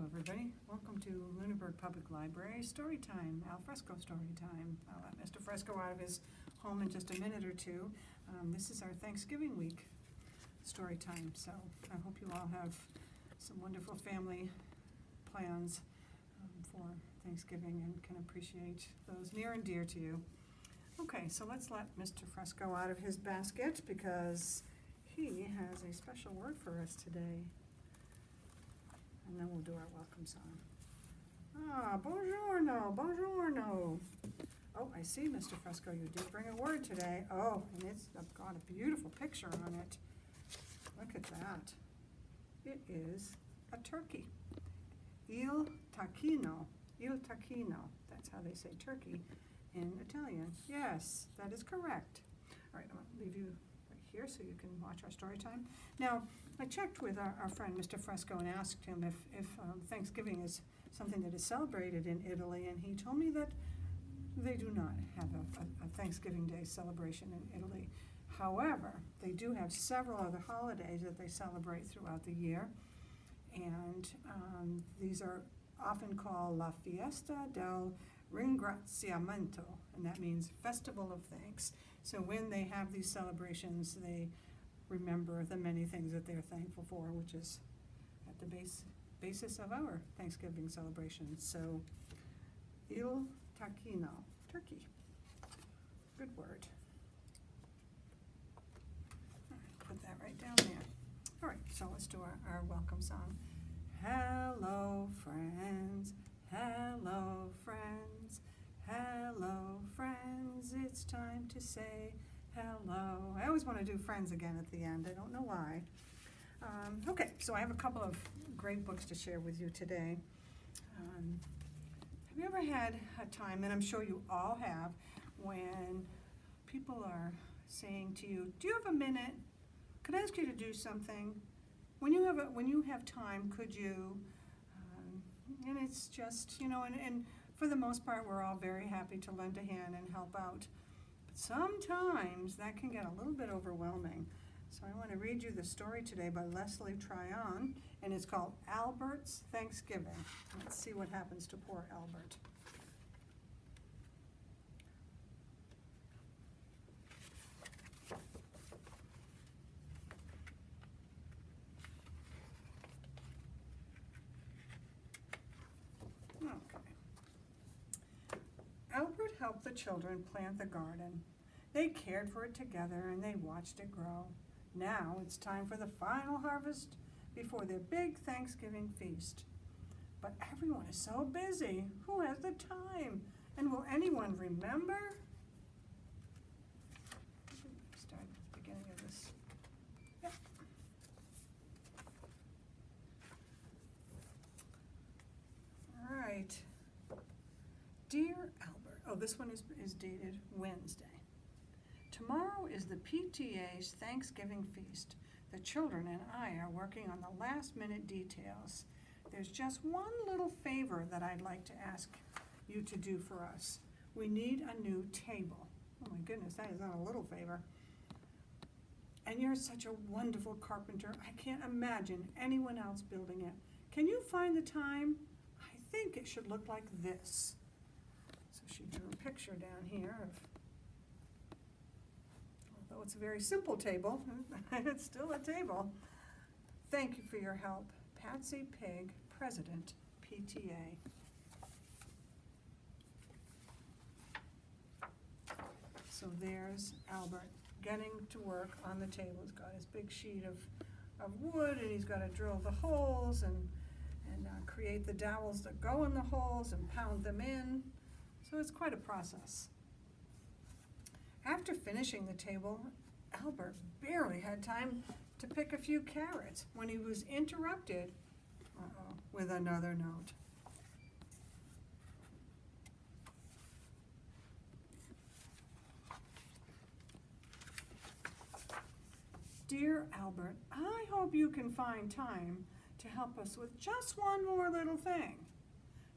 everybody. Welcome to Lunenburg Public Library Story Time, Fresco Story Time. I'll let Mr. Fresco out of his home in just a minute or two. This is our Thanksgiving week story time, so I hope you all have some wonderful family plans for Thanksgiving and can appreciate those near and dear to you. Okay, so let's let Mr. Fresco out of his basket because he has a special word for us today. And then we'll do our welcome song. Buongiorno, buongiorno. Oh, I see, Mr. Fresco, you did bring a word today. Oh, and it's got a beautiful picture on it. Look at that. It is a turkey. Il tacchino. Il tacchino. That's how they say turkey in Italian. Yes, that is correct. All right, I'm going to leave you right here so you can watch our story time. Now, I checked with our friend Mr. Fresco and asked him if Thanksgiving is something that is celebrated in Italy, and he told me that they do not have a Thanksgiving Day celebration in Italy. However, they do have several other holidays that they celebrate throughout the year, and these are often called La Fiesta del Ringraziamento, and that means Festival of Thanks. So when they have these celebrations, they remember the many things that they're thankful for, which is at the basis of our Thanksgiving celebrations. So, il tacchino, turkey. Good word. All right, put that right down there. All right, so let's do our welcome song. Hello, friends. Hello, friends. Hello, friends. It's time to say hello. I always want to do friends again at the end. I don't know why. Okay, so I have a couple of great books to share with you today. Have you ever had a time, and I'm sure you all have, when people are saying to you, do you have a minute? Could I ask you to do something? When you have time, could you? And it's just, and for the most part, we're all very happy to lend a hand and help out. Sometimes that can get a little bit overwhelming. So I want to read you the story today by Leslie Tryon, and it's called Albert's Thanksgiving. Let's see what happens to poor Albert. Albert helped the children plant the garden. They cared for it together and they watched it grow. Now it's time for the final harvest before their big Thanksgiving feast. But everyone is so busy. Who has the time? And will anyone remember? Start at the beginning of this. Yep. All right. Dear Albert, oh, this one is dated Wednesday. Tomorrow is the PTA's Thanksgiving feast. The children and I are working on the last-minute details. There's just one little favor that I'd like to ask you to do for us. We need a new table. Oh my goodness, that is not a little favor. And you're such a wonderful carpenter. I can't imagine anyone else building it. Can you find the time? I think it should look like this. So she drew a picture down here of, although it's a very simple table, it's still a table. Thank you for your help. Patsy Pig, President, PTA. So there's Albert getting to work on the table. He's got his big sheet of wood, and he's got to drill the holes and create the dowels that go in the holes and pound them in. So it's quite a process. After finishing the table, Albert barely had time to pick a few carrots when he was interrupted with another note. Dear Albert, I hope you can find time to help us with just one more little thing.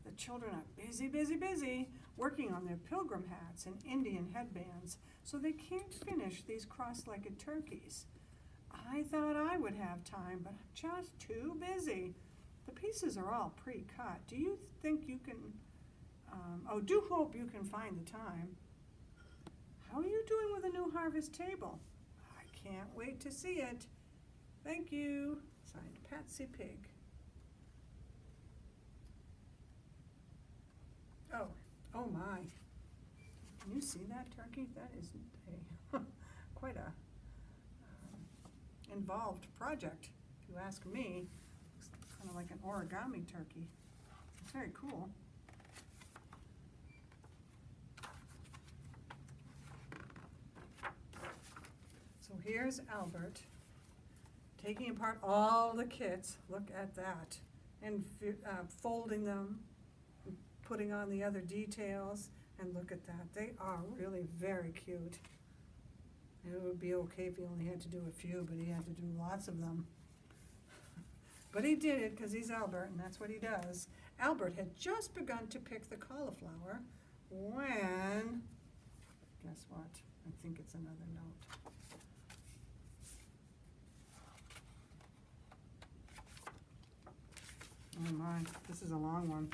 The children are busy, busy, busy working on their pilgrim hats and Indian headbands, so they can't finish these cross-legged turkeys. I thought I would have time, but I'm just too busy. The pieces are all pre-cut. Do you think you can, do hope you can find the time. How are you doing with the new harvest table? I can't wait to see it. Thank you. Signed, Patsy Pig. Oh my. Can you see that turkey? That is a quite a involved project, if you ask me. It's kind of like an origami turkey. It's very cool. So here's Albert taking apart all the kits. Look at that. And folding them, and putting on the other details. And look at that. They are really very cute. And it would be okay if he only had to do a few, but he had to do lots of them. But he did it because he's Albert, and that's what he does. Albert had just begun to pick the cauliflower when, guess what? I think it's another note. Oh my, this is a long one.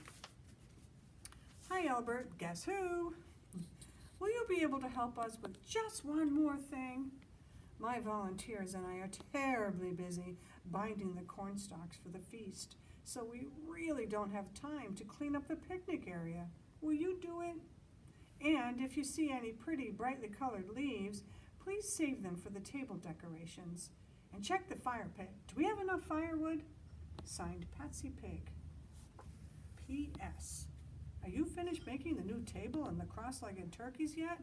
Hi Albert, guess who? Will you be able to help us with just one more thing? My volunteers and I are terribly busy binding the corn stalks for the feast, so we really don't have time to clean up the picnic area. Will you do it? And if you see any pretty brightly colored leaves, please save them for the table decorations. And check the fire pit. Do we have enough firewood? Signed, Patsy Pig. P.S. Are you finished making the new table and the cross-legged turkeys yet?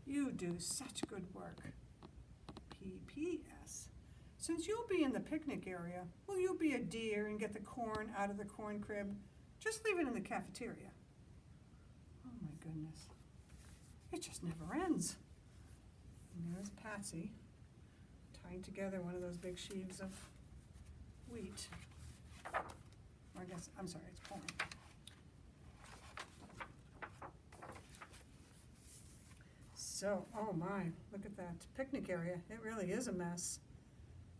You do such good work. P.P.S. Since you'll be in the picnic area, will you be a dear and get the corn out of the corn crib? Just leave it in the cafeteria. Oh my goodness. It just never ends. And there's Patsy tying together one of those big sheaves of wheat. Or I guess, I'm sorry, it's corn. So, oh my, look at that picnic area. It really is a mess.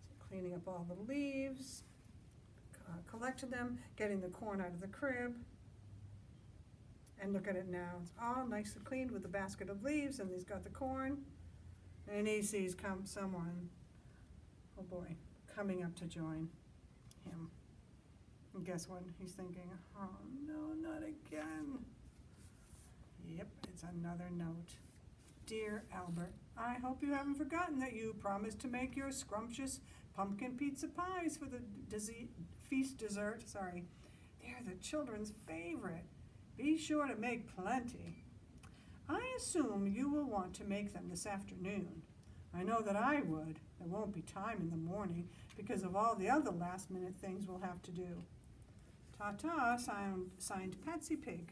So cleaning up all the leaves, collecting them, getting the corn out of the crib. And look at it now. It's all nicely cleaned with the basket of leaves, and he's got the corn. And he sees someone, oh boy, coming up to join him. And guess what? He's thinking, oh no, not again. Yep, it's another note. Dear Albert, I hope you haven't forgotten that you promised to make your scrumptious pumpkin pizza pies for the feast dessert. Sorry, they're the children's favorite. Be sure to make plenty. I assume you will want to make them this afternoon. I know that I would. There won't be time in the morning because of all the other last-minute things we'll have to do. Ta-ta, signed Patsy Pig.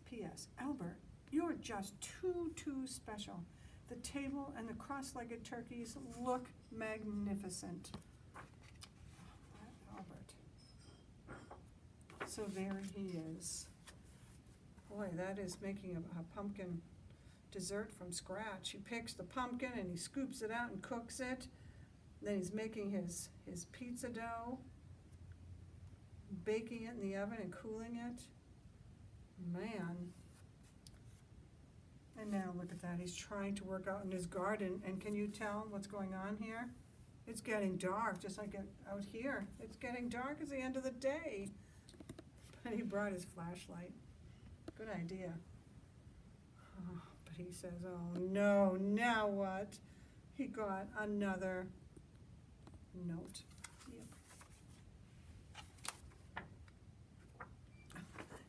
P.S. Albert, you're just too special. The table and the cross-legged turkeys look magnificent. Albert. So there he is. Boy, that is making a pumpkin dessert from scratch. He picks the pumpkin and he scoops it out and cooks it. Then he's making his pizza dough, baking it in the oven and cooling it. Man. And now look at that, he's trying to work out in his garden, and can you tell what's going on here? It's getting dark, just like out here. It's getting dark, it's the end of the day. But he brought his flashlight. Good idea. Oh, but he says, oh no, now what? He got another note. Yep.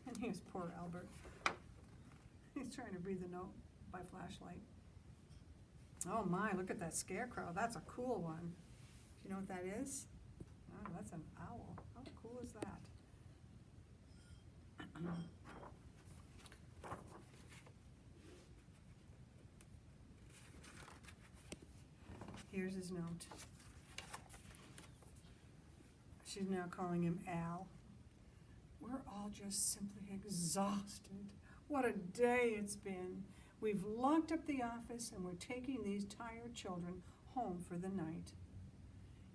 And here's poor Albert. He's trying to read the note by flashlight. Oh my, look at that scarecrow. That's a cool one. Do you know what that is? Oh, that's an owl. How cool is that? Here's his note. She's now calling him Al. We're all just simply exhausted. What a day it's been. We've locked up the office and we're taking these tired children home for the night.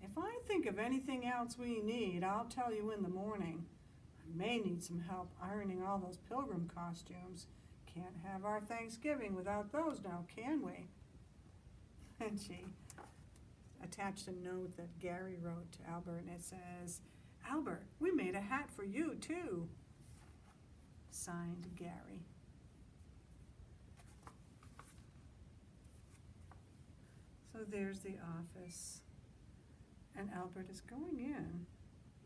If I think of anything else we need, I'll tell you in the morning. I may need some help ironing all those pilgrim costumes. Can't have our Thanksgiving without those now, can we? And she attached a note that Gary wrote to Albert, and it says, "Albert, we made a hat for you, too." Signed, Gary. So there's the office. And Albert is going in,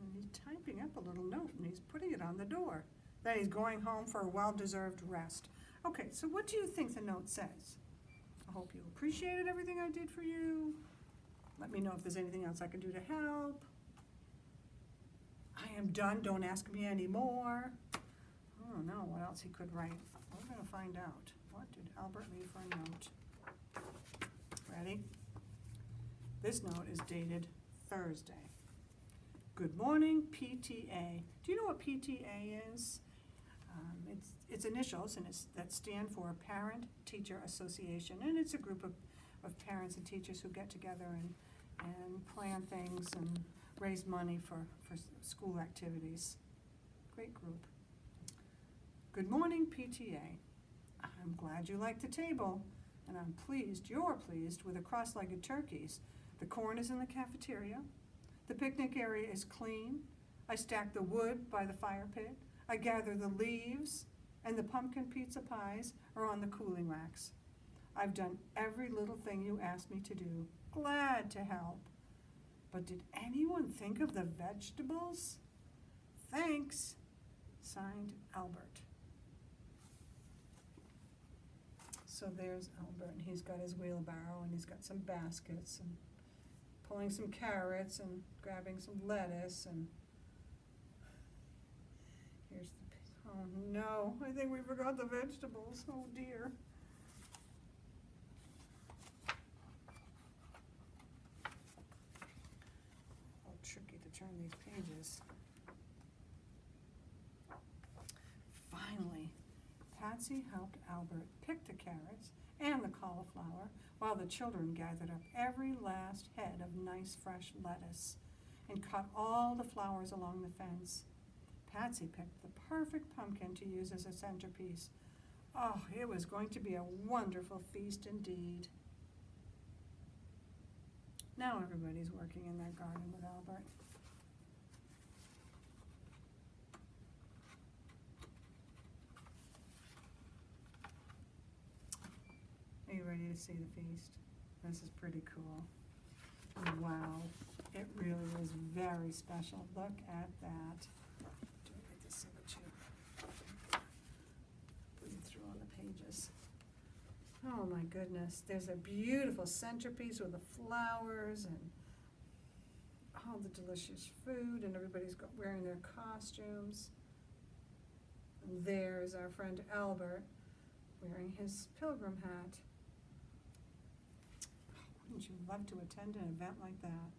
and he's typing up a little note, and he's putting it on the door. That he's going home for a well-deserved rest. Okay, so what do you think the note says? I hope you appreciated everything I did for you. Let me know if there's anything else I can do to help. I am done, don't ask me anymore. I don't know what else he could write. We're gonna find out. What did Albert leave for a note? Ready? This note is dated Thursday. Good morning, PTA. Do you know what PTA is? It's initials, and that stand for Parent Teacher Association, and it's a group of parents and teachers who get together and plan things and raise money for school activities. Great group. Good morning, PTA. I'm glad you like the table, and I'm pleased you're pleased with the cross-legged turkeys. The corn is in the cafeteria. The picnic area is clean. I stack the wood by the fire pit. I gather the leaves, and the pumpkin pizza pies are on the cooling racks. I've done every little thing you asked me to do. Glad to help. But did anyone think of the vegetables? Thanks. Signed, Albert. So there's Albert, and he's got his wheelbarrow, and he's got some baskets, and pulling some carrots, and grabbing some lettuce, and here's the, oh no, I think we forgot the vegetables, oh dear. Oh, tricky to turn these pages. Finally, Patsy helped Albert pick the carrots and the cauliflower while the children gathered up every last head of nice fresh lettuce and cut all the flowers along the fence. Patsy picked the perfect pumpkin to use as a centerpiece. Oh, it was going to be a wonderful feast indeed. Now everybody's working in their garden with Albert. Are you ready to see the feast? This is pretty cool. Wow, it really is very special. Look at that. Do I get this signature? Putting through on the pages. Oh my goodness, there's a beautiful centerpiece with the flowers and all the delicious food, and everybody's wearing their costumes. And there's our friend Albert wearing his pilgrim hat. Wouldn't you love to attend an event like that?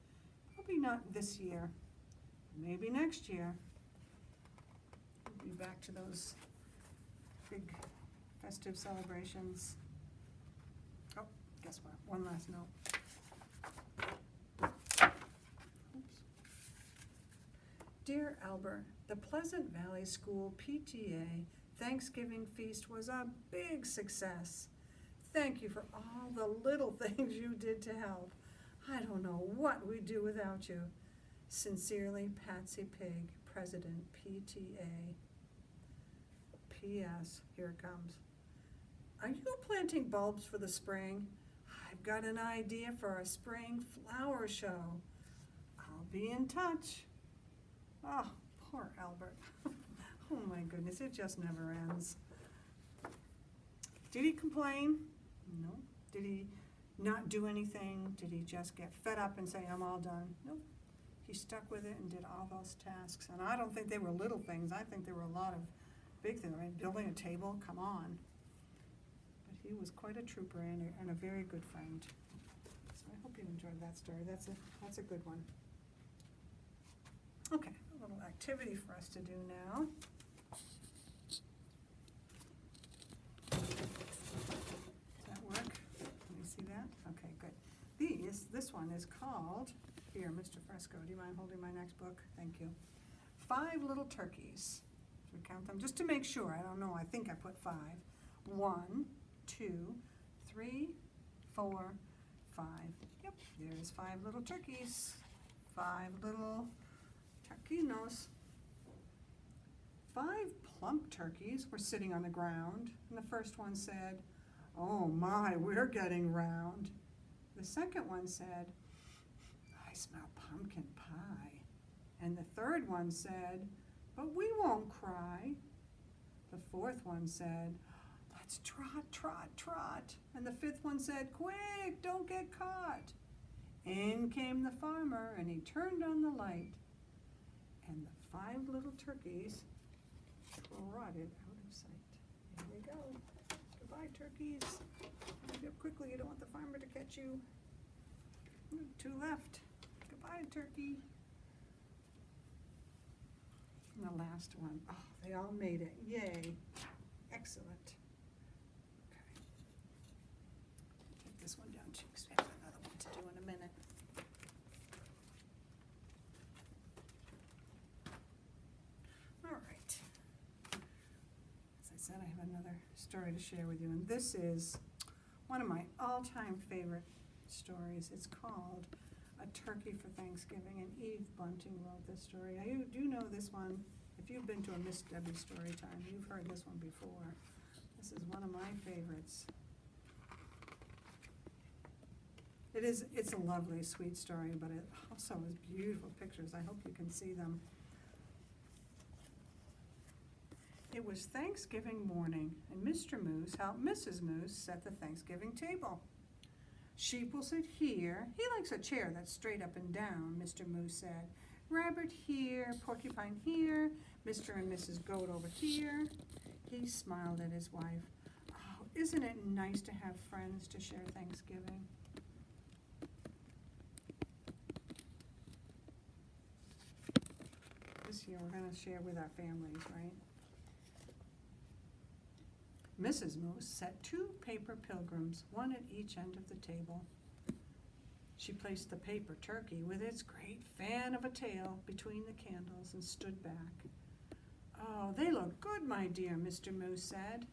Probably not this year, maybe next year. We'll be back to those big festive celebrations. Oh, guess what? One last note. Oops. Dear Albert, the Pleasant Valley School PTA Thanksgiving feast was a big success. Thank you for all the little things you did to help. I don't know what we'd do without you. Sincerely, Patsy Pig, President, PTA. P.S. Here it comes. Are you planting bulbs for the spring? I've got an idea for a spring flower show. I'll be in touch. Oh, poor Albert. Oh my goodness, it just never ends. Did he complain? No. Did he not do anything? Did he just get fed up and say, I'm all done? Nope. He stuck with it and did all those tasks. And I don't think they were little things. I think there were a lot of big things. I mean, building a table, come on. But he was quite a trooper and a very good friend. So I hope you enjoyed that story. That's a good one. Okay, a little activity for us to do now. Does that work? Can you see that? Okay, good. This one is called Here, Mr. Fresco, do you mind holding my next book? Thank you. 5 little turkeys. Should we count them? Just to make sure. I don't know. I think I put 5. 1, 2, 3, 4, 5. Yep, there's 5 little turkeys. 5 little turquinos. 5 plump turkeys were sitting on the ground, and the first one said, "Oh my, we're getting round." The second one said, "I smell pumpkin pie." And the third one said, "But we won't cry." The fourth one said, "Let's trot, trot, trot." And the fifth one said, "Quick, don't get caught." In came the farmer, and he turned on the light. And the 5 little turkeys trotted out of sight. Here they go. Goodbye, turkeys. Move up quickly, you don't want the farmer to catch you. 2 left. Goodbye, turkey. And the last one. Oh, they all made it. Yay. Excellent. Okay. Take this one down too, because we have another one to do in a minute. All right. As I said, I have another story to share with you, and this is one of my all-time favorite stories. It's called A Turkey for Thanksgiving, and Eve Bunting wrote this story. I do know this one. If you've been to a Miss Debbie story time, you've heard this one before. This is one of my favorites. It's a lovely, sweet story, but it also has beautiful pictures. I hope you can see them. It was Thanksgiving morning, and Mr. Moose helped Mrs. Moose set the Thanksgiving table. "Sheep will sit here." "He likes a chair that's straight up and down," Mr. Moose said. "Rabbit here, Porcupine here, Mr. and Mrs. Goat over here." He smiled at his wife. "Oh, isn't it nice to have friends to share Thanksgiving?" This year we're going to share with our families, right? Mrs. Moose set 2 paper pilgrims, one at each end of the table. She placed the paper turkey with its great fan of a tail between the candles and stood back. "Oh, they look good, my dear," Mr. Moose said.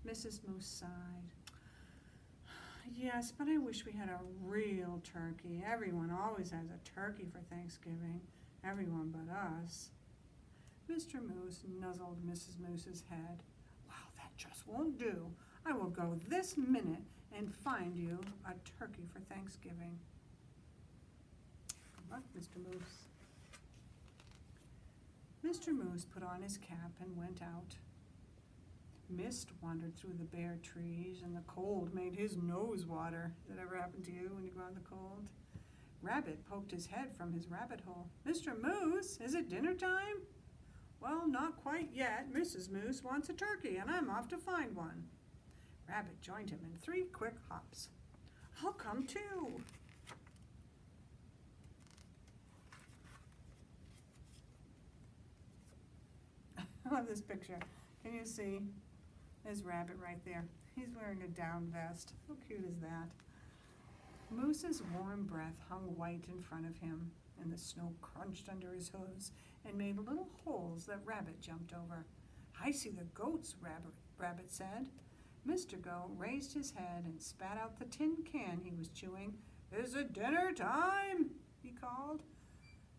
Mrs. Moose sighed. "Yes, but I wish we had a real turkey. Everyone always has a turkey for Thanksgiving. Everyone but us." Mr. Moose nuzzled Mrs. Moose's head. "Well, that just won't do. I will go this minute and find you a turkey for Thanksgiving." Good luck, Mr. Moose. Mr. Moose put on his cap and went out. Mist wandered through the bare trees, and the cold made his nose water. Did that ever happen to you when you go out in the cold? Rabbit poked his head from his rabbit hole. "Mr. Moose, is it dinner time?" "Well, not quite yet. Mrs. Moose wants a turkey, and I'm off to find one." Rabbit joined him in 3 quick hops. "I'll come too." I love this picture. Can you see? There's Rabbit right there. He's wearing a down vest. How cute is that? Moose's warm breath hung white in front of him, and the snow crunched under his hooves and made little holes that Rabbit jumped over. "I see the goats," Rabbit said. Mr. Goat raised his head and spat out the tin can he was chewing. "Is it dinner time?" he called.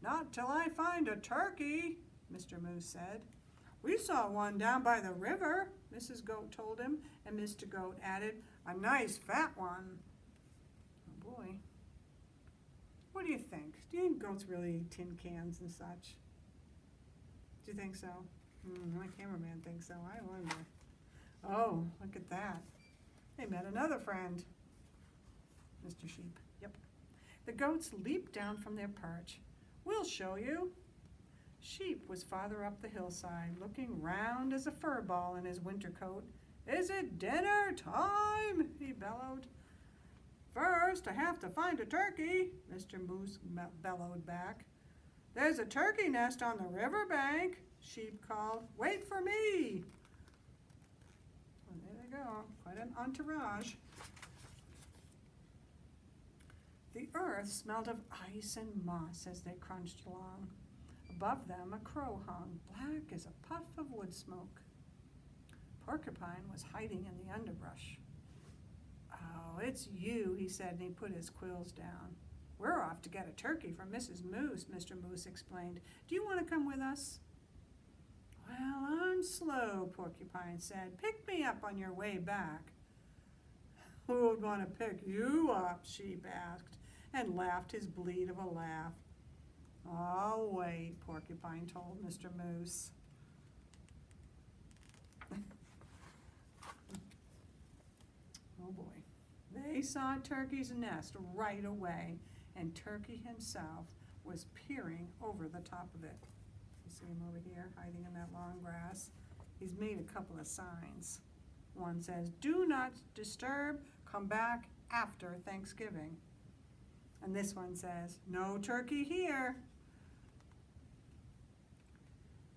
"Not till I find a turkey," Mr. Moose said. "We saw one down by the river," Mrs. Goat told him, and Mr. Goat added, "A nice fat one." Oh boy. What do you think? Do you think goats really eat tin cans and such? Do you think so? My cameraman thinks so. I wonder. Oh, look at that. They met another friend. Mr. Sheep. Yep. The goats leaped down from their perch. "We'll show you." Sheep was farther up the hillside, looking round as a fur ball in his winter coat. "Is it dinner time?" he bellowed. "First, I have to find a turkey," Mr. Moose bellowed back. "There's a turkey nest on the riverbank," Sheep called. "Wait for me." Well, there they go, quite an entourage. The earth smelled of ice and moss as they crunched along. Above them, a crow hung, black as a puff of wood smoke. Porcupine was hiding in the underbrush. "Oh, it's you," he said, and he put his quills down. "We're off to get a turkey from Mrs. Moose," Mr. Moose explained. "Do you want to come with us?" "Well, I'm slow," Porcupine said. "Pick me up on your way back." "Who would want to pick you up?" Sheep asked, and laughed his bleat of a laugh. "I'll wait," Porcupine told Mr. Moose. Oh boy. They saw Turkey's nest right away, and Turkey himself was peering over the top of it. You see him over here, hiding in that long grass? He's made a couple of signs. One says, "Do not disturb, come back after Thanksgiving." And this one says, "No turkey here."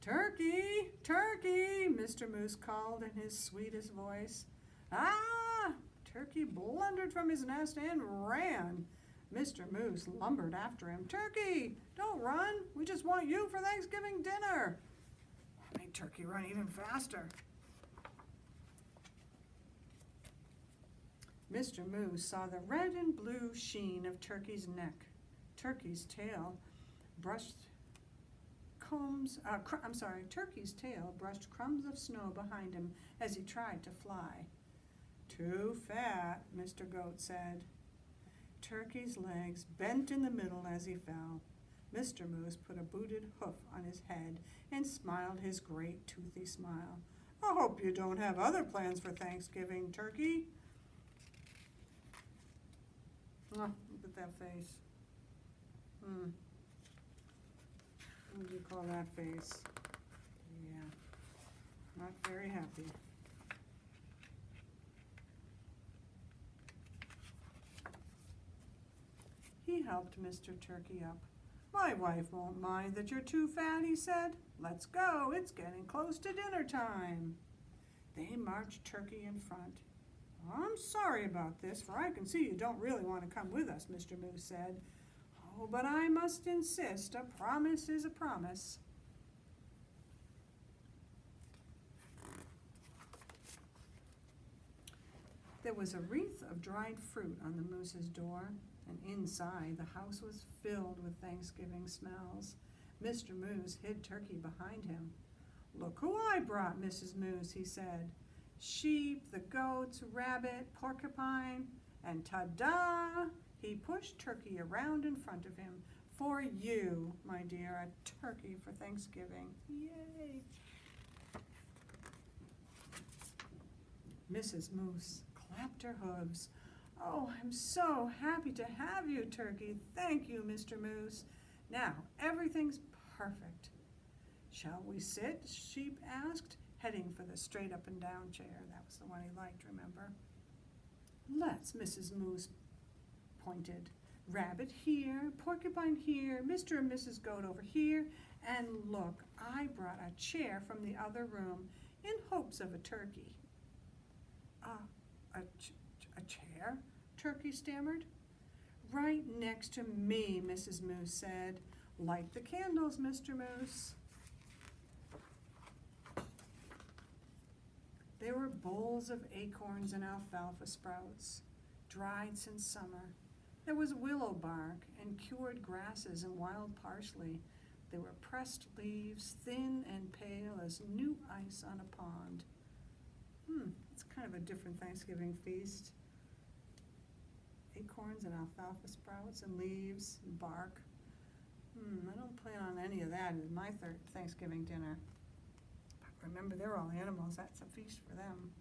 "Turkey, turkey," Mr. Moose called in his sweetest voice. "Ah!" Turkey blundered from his nest and ran. Mr. Moose lumbered after him. "Turkey, don't run. We just want you for Thanksgiving dinner." That made Turkey run even faster. Mr. Moose saw the red and blue sheen of Turkey's neck. Turkey's tail brushed Turkey's tail brushed crumbs of snow behind him as he tried to fly. "Too fat," Mr. Goat said. Turkey's legs bent in the middle as he fell. Mr. Moose put a booted hoof on his head and smiled his great toothy smile. "I hope you don't have other plans for Thanksgiving, Turkey." Oh, look at that face. What do you call that face? Yeah, not very happy. He helped Mr. Turkey up. "My wife won't mind that you're too fat," he said. "Let's go, it's getting close to dinner time." They marched Turkey in front. "I'm sorry about this, for I can see you don't really want to come with us," Mr. Moose said. "Oh, but I must insist, a promise is a promise." There was a wreath of dried fruit on the moose's door, and inside the house was filled with Thanksgiving smells. Mr. Moose hid Turkey behind him. "Look who I brought, Mrs. Moose," he said. "Sheep, the goats, rabbit, porcupine, and ta-da!" He pushed Turkey around in front of him. "For you, my dear, a turkey for Thanksgiving. Yay!" Mrs. Moose clapped her hooves. "Oh, I'm so happy to have you, Turkey. Thank you, Mr. Moose. Now, everything's perfect." "Shall we sit?" Sheep asked, heading for the straight up and down chair. That was the one he liked, remember? "Let's," Mrs. Moose pointed. "Rabbit here, porcupine here, Mr. and Mrs. Goat over here, and look, I brought a chair from the other room in hopes of a turkey." A chair?" Turkey stammered. "Right next to me," Mrs. Moose said. "Light the candles, Mr. Moose." There were bowls of acorns and alfalfa sprouts, dried since summer. There was willow bark and cured grasses and wild parsley. There were pressed leaves, thin and pale as new ice on a pond. It's kind of a different Thanksgiving feast. Acorns and alfalfa sprouts and leaves and bark. I don't plan on any of that as my Thanksgiving dinner. But remember, they're all animals. That's a feast for them.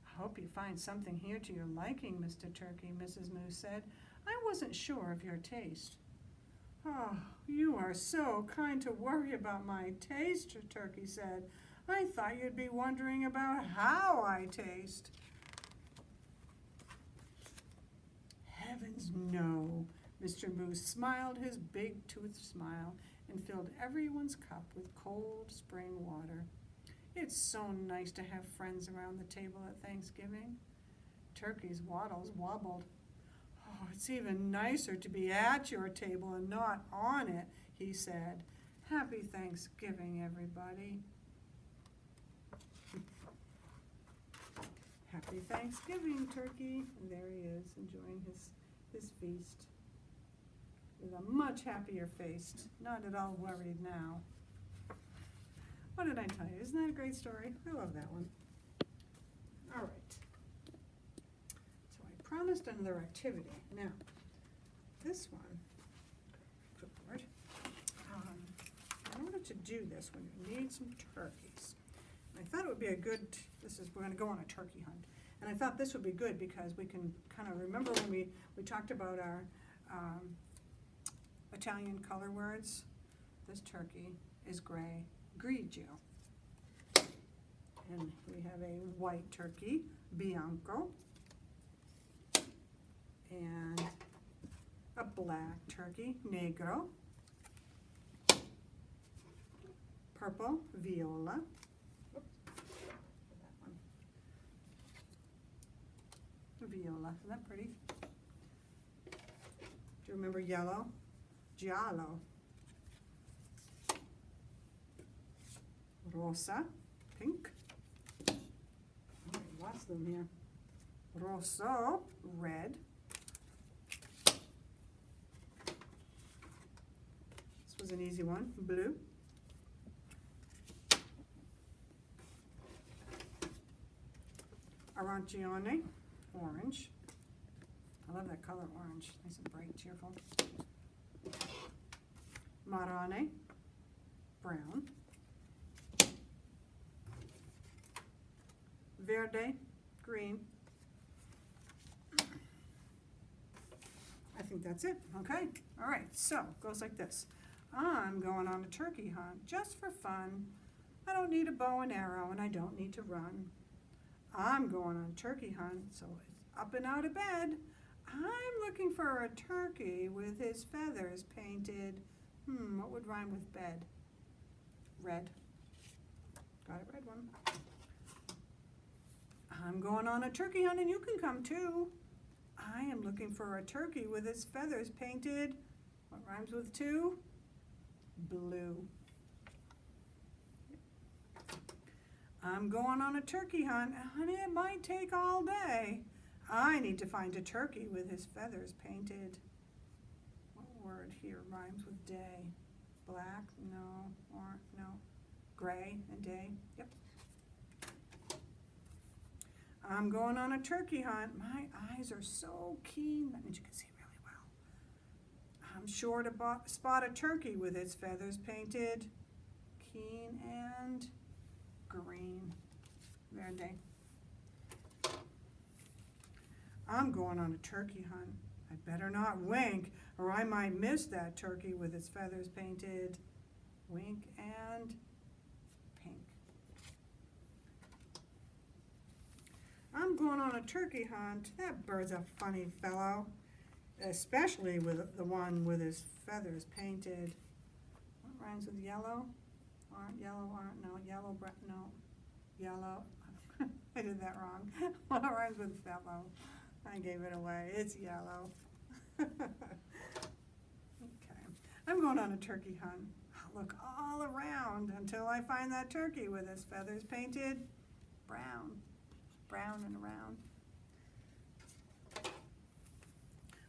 "I hope you find something here to your liking, Mr. Turkey," Mrs. Moose said. "I wasn't sure of your taste." "Oh, you are so kind to worry about my taste," Turkey said. "I thought you'd be wondering about how I taste." "Heavens, no." Mr. Moose smiled his big toothed smile and filled everyone's cup with cold spring water. "It's so nice to have friends around the table at Thanksgiving." Turkey's wattles wobbled. Oh, it's even nicer to be at your table and not on it, he said. Happy Thanksgiving, everybody. Happy Thanksgiving, Turkey. And there he is, enjoying his feast with a much happier face, not at all worried now. What did I tell you? Isn't that a great story? I love that one. All right. So I promised another activity. Now, this one, good Lord. In order to do this, we need some turkeys. And I thought it would be a good, we're going to go on a turkey hunt. And I thought this would be good because we can kind of remember when we talked about our Italian color words. This turkey is gray, grigio. And we have a white turkey, bianco. And a black turkey, negro. Purple, viola. Viola, isn't that pretty? Do you remember yellow? Giallo. Rosa, pink. Oh, lots of them here. Rosso, red. This was an easy one, blue. Arancione, orange. I love that color, orange. Nice and bright, cheerful. Marrone, brown. Verde, green. I think that's it. Okay. All right. So it goes like this. I'm going on a turkey hunt just for fun. I don't need a bow and arrow, and I don't need to run. I'm going on a turkey hunt, so it's up and out of bed. I'm looking for a turkey with his feathers painted. What would rhyme with bed? Red. Got a red one. I'm going on a turkey hunt and you can come too. I am looking for a turkey with his feathers painted. What rhymes with two? Blue. I'm going on a turkey hunt and it might take all day. I need to find a turkey with his feathers painted. What word here rhymes with day? Black? No. Or no. Gray and day? Yep. I'm going on a turkey hunt. My eyes are so keen. That means you can see really well. I'm sure to spot a turkey with its feathers painted. Keen and green. Verde. I'm going on a turkey hunt. I better not wink or I might miss that turkey with its feathers painted. Wink and pink. I'm going on a turkey hunt. That bird's a funny fellow, especially with the one with his feathers painted. What rhymes with yellow? Aren't yellow, aren't, no, yellow, no, yellow. I did that wrong. What rhymes with fellow? I gave it away. It's yellow. Okay. I'm going on a turkey hunt. I'll look all around until I find that turkey with his feathers painted brown. Brown and around.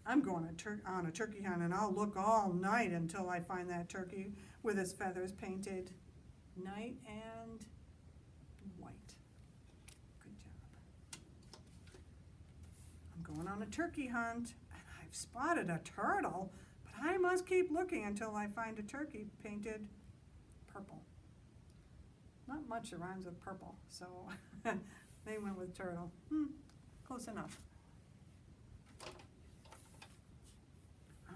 I'm going on a turkey hunt and I'll look all night until I find that turkey with his feathers painted night and white. Good job. I'm going on a turkey hunt and I've spotted a turtle, but I must keep looking until I find a turkey painted purple. Not much that rhymes with purple, so they went with turtle. Close enough.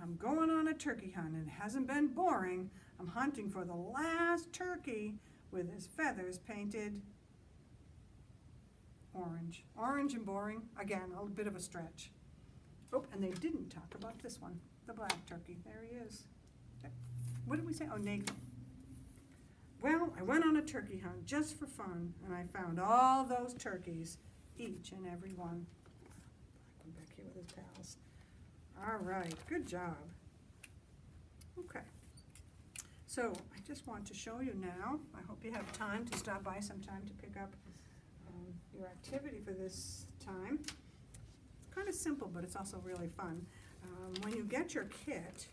I'm going on a turkey hunt and it hasn't been boring. I'm hunting for the last turkey with his feathers painted orange. Orange and boring. Again, a bit of a stretch. Oh, and they didn't talk about this one, the black turkey. There he is. What did we say? Oh, negro. Well, I went on a turkey hunt just for fun, and I found all those turkeys, each and every one. Come back here with his pals. All right, good job. Okay. So I just want to show you now, I hope you have time to stop by sometime to pick up your activity for this time. It's kind of simple, but it's also really fun. When you get your kit,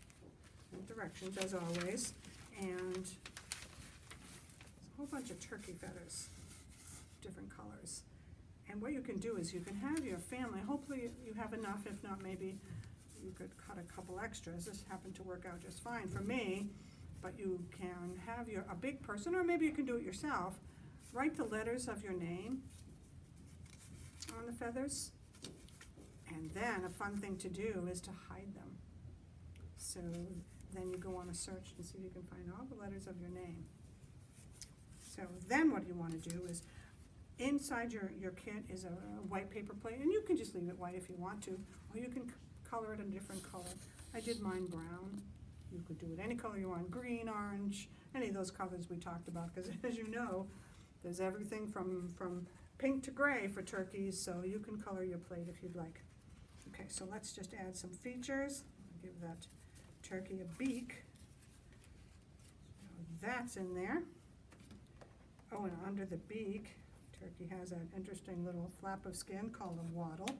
directions as always, and there's a whole bunch of turkey feathers, different colors. And what you can do is you can have your family, hopefully you have enough, if not maybe you could cut a couple extras. This happened to work out just fine for me, but you can have a big person, or maybe you can do it yourself, write the letters of your name on the feathers, and then a fun thing to do is to hide them. So then you go on a search and see if you can find all the letters of your name. So then what you want to do is, inside your kit is a white paper plate, and you can just leave it white if you want to, or you can color it a different color. I did mine brown. You could do it any color you want, green, orange, any of those colors we talked about, because as you know, there's everything from pink to gray for turkeys, so you can color your plate if you'd like. Okay, so let's just add some features. I'll give that turkey a beak. So that's in there. Oh, and under the beak, turkey has an interesting little flap of skin called a wattle.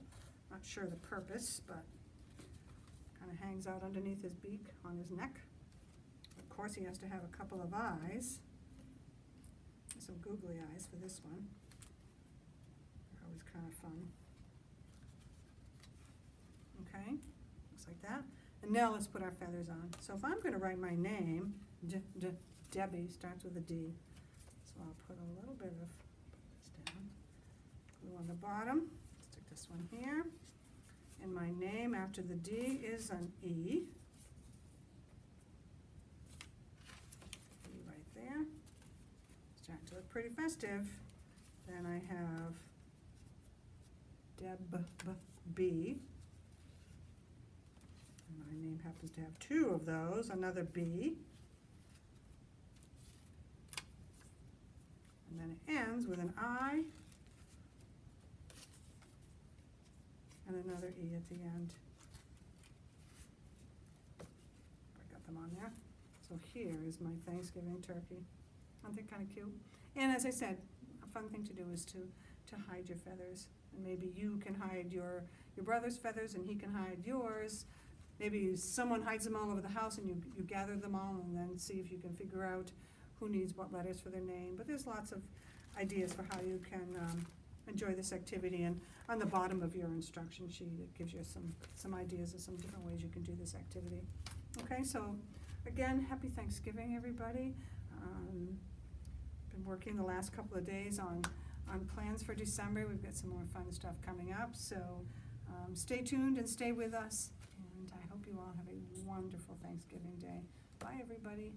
Not sure the purpose, but kind of hangs out underneath his beak on his neck. Of course, he has to have a couple of eyes. Some googly eyes for this one. They're always kind of fun. Okay, looks like that. And now let's put our feathers on. So if I'm going to write my name, Debbie starts with a D. So I'll put a little bit of, put this down, glue on the bottom, stick this one here. And my name after the D is an E. E right there. Starting to look pretty festive. Then I have Deb B. And my name happens to have two of those, another B. And then it ends with an I and another E at the end. I got them on there. So here is my Thanksgiving turkey. Aren't they kind of cute? And as I said, a fun thing to do is to hide your feathers. And maybe you can hide your brother's feathers and he can hide yours. Maybe someone hides them all over the house and you gather them all and then see if you can figure out who needs what letters for their name. But there's lots of ideas for how you can enjoy this activity. And on the bottom of your instruction sheet, it gives you some ideas of some different ways you can do this activity. Okay, so again, happy Thanksgiving, everybody. Been working the last couple of days on plans for December. We've got some more fun stuff coming up, so stay tuned and stay with us. And I hope you all have a wonderful Thanksgiving day. Bye, everybody.